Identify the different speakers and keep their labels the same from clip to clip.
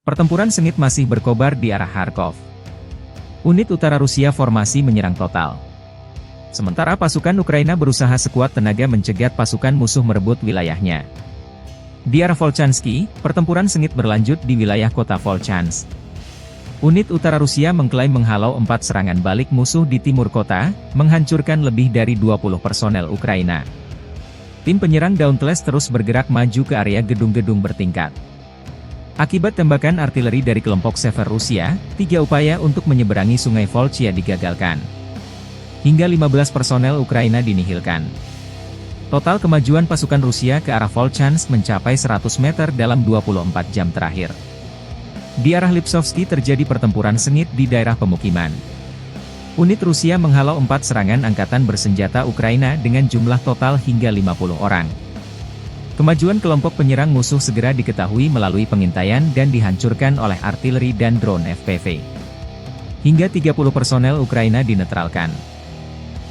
Speaker 1: Pertempuran sengit masih berkobar di arah Kharkov. Unit utara Rusia formasi menyerang total. Sementara pasukan Ukraina berusaha sekuat tenaga mencegat pasukan musuh merebut wilayahnya. Di arah Volchansky, pertempuran sengit berlanjut di wilayah kota Volchansk. Unit utara Rusia mengklaim menghalau 4 serangan balik musuh di timur kota, menghancurkan lebih dari 20 personel Ukraina. Tim penyerang Dauntless terus bergerak maju ke area gedung-gedung bertingkat. Akibat tembakan artileri dari kelompok Sever Rusia, 3 upaya untuk menyeberangi sungai Volchia digagalkan. Hingga 15 personel Ukraina dinihilkan. Total kemajuan pasukan Rusia ke arah Volchansk mencapai 100 meter dalam 24 jam terakhir. Di arah Lipsovsky terjadi pertempuran sengit di daerah pemukiman. Unit Rusia menghalau 4 serangan angkatan bersenjata Ukraina dengan jumlah total hingga 50 orang. Kemajuan kelompok penyerang musuh segera diketahui melalui pengintaian dan dihancurkan oleh artileri dan drone FPV. Hingga 30 personel Ukraina dinetralkan.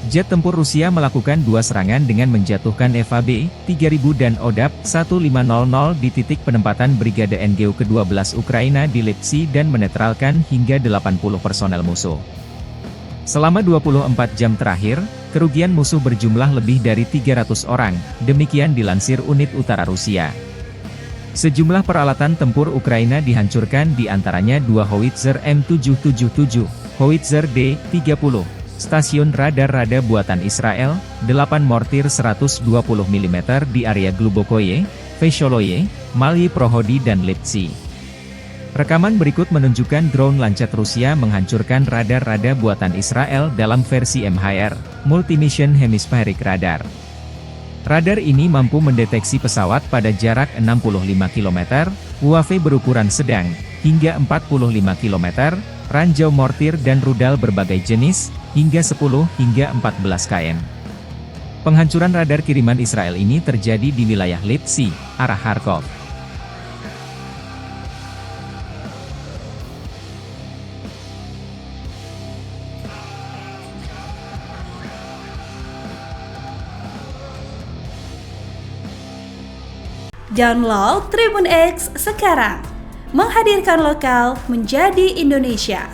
Speaker 1: Jet tempur Rusia melakukan 2 serangan dengan menjatuhkan FAB-3000 dan ODAP-1500 di titik penempatan Brigade NGU ke-12 Ukraina di Lipsy dan menetralkan hingga 80 personel musuh. Selama 24 jam terakhir, kerugian musuh berjumlah lebih dari 300 orang, demikian dilansir Unit Utara Rusia. Sejumlah peralatan tempur Ukraina dihancurkan di antaranya 2 howitzer M777, howitzer D-30, stasiun radar buatan Israel, 8 mortir 120 mm di area Glubokoye, Vesholoye, Malyi Prohody dan Lipsy. Rekaman berikut menunjukkan drone Lancet Rusia menghancurkan radar buatan Israel dalam versi MHR, Multi-Mission Hemispheric Radar. Radar ini mampu mendeteksi pesawat pada jarak 65 km, UAV berukuran sedang, hingga 45 km, ranjau mortir dan rudal berbagai jenis, hingga 10 hingga 14 km. Penghancuran radar kiriman Israel ini terjadi di wilayah Lipsy, arah Kharkov.
Speaker 2: Download Tribun X sekarang, menghadirkan lokal menjadi Indonesia.